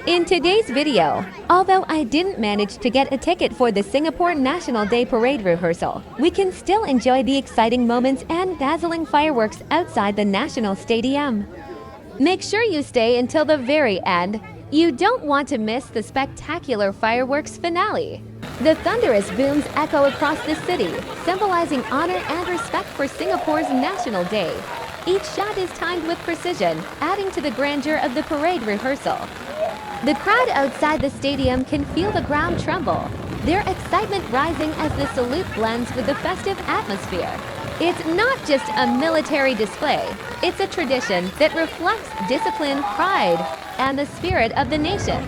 In today's video, although I didn't manage to get a ticket for the Singapore National Day Parade rehearsal, we can still enjoy the exciting moments and dazzling fireworks outside the National Stadium. Make sure you stay until the very end. You don't want to miss the spectacular fireworks finale. The thunderous booms echo across the city, symbolizing honor and respect for Singapore's National Day. Each shot is timed with precision, adding to the grandeur of the parade rehearsal. The crowd outside the stadium can feel the ground tremble, their excitement rising as the salute blends with the festive atmosphere. It's not just a military display, it's a tradition that reflects discipline, pride, and the spirit of the nation.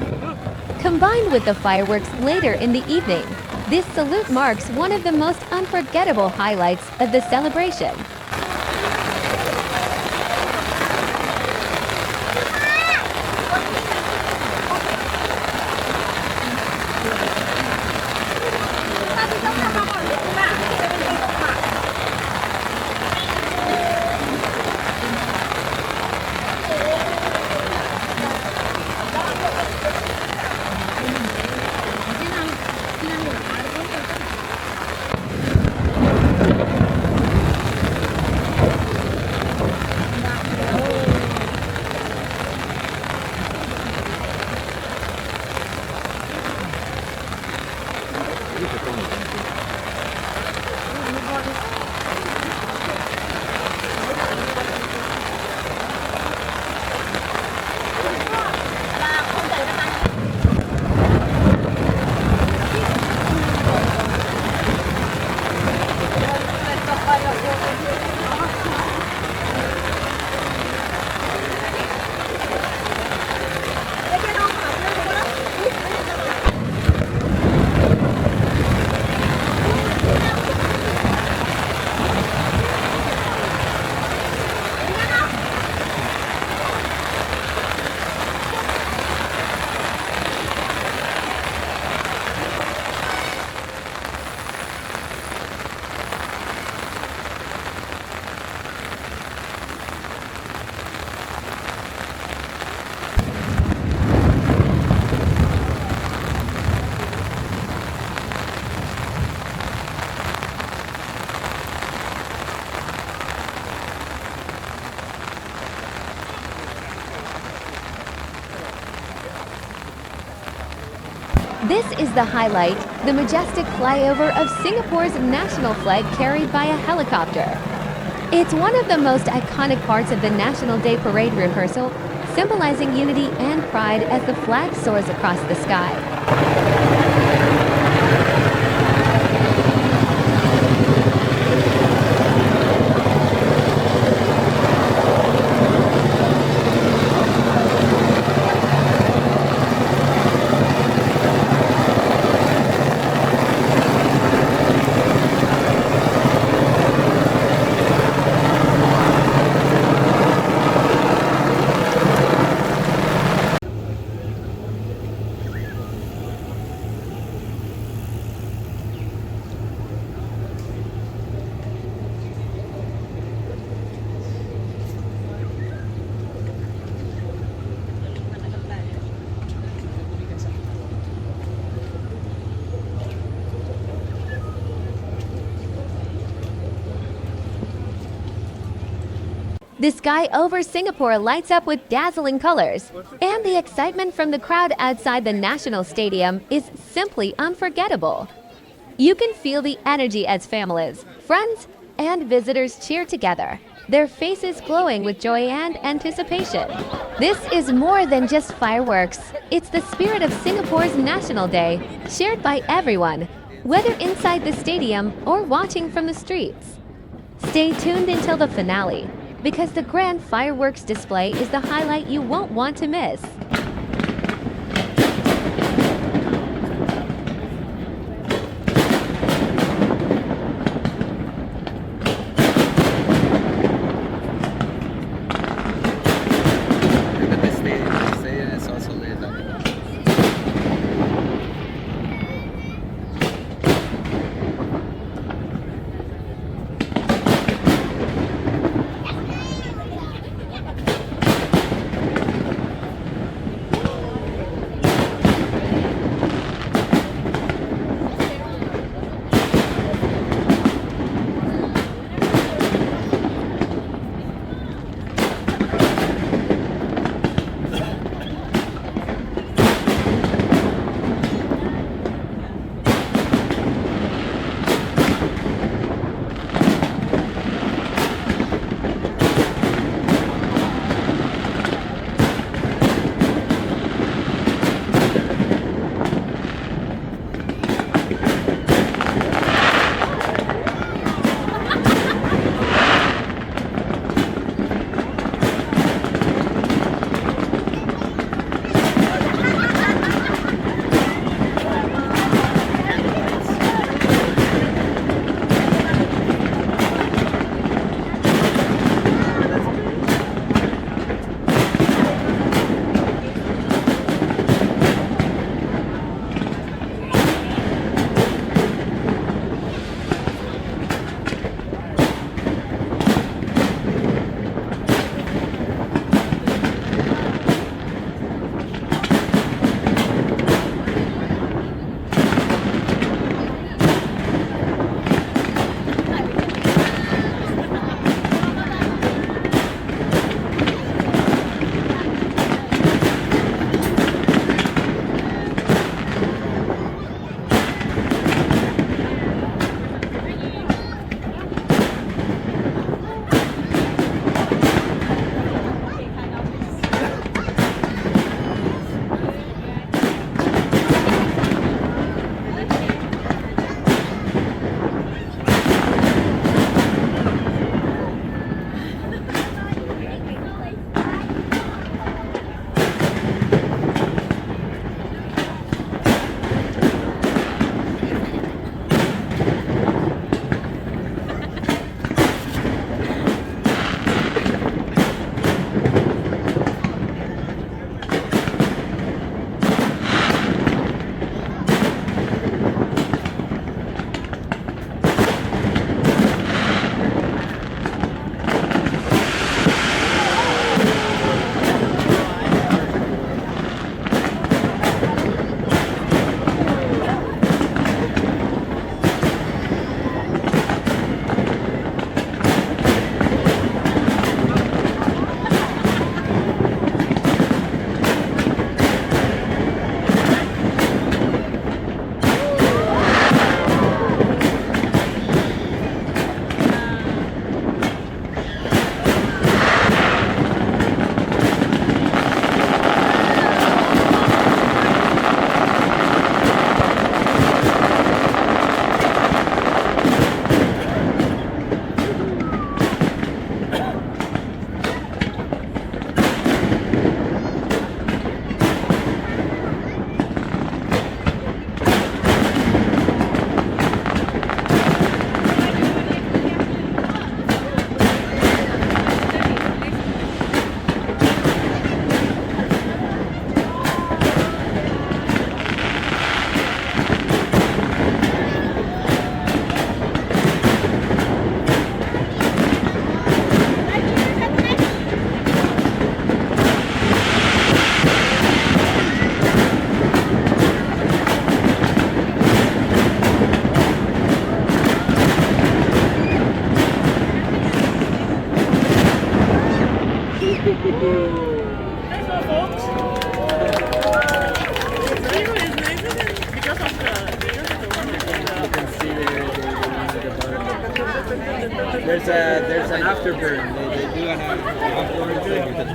Combined with the fireworks later in the evening, this salute marks one of the most unforgettable highlights of the celebration. This is the highlight, the majestic flyover of Singapore's national flag carried by a helicopter. It's one of the most iconic parts of the National Day Parade rehearsal, symbolizing unity and pride as the flag soars across the sky. The sky over Singapore lights up with dazzling colors, and the excitement from the crowd outside the National Stadium is simply unforgettable. You can feel the energy as families, friends, and visitors cheer together, their faces glowing with joy and anticipation. This is more than just fireworks. It's the spirit of Singapore's National Day, shared by everyone, whether inside the stadium or watching from the streets. Stay tuned until the finale, because the grand fireworks display is the highlight you won't want to miss. burn. They do an afterwards.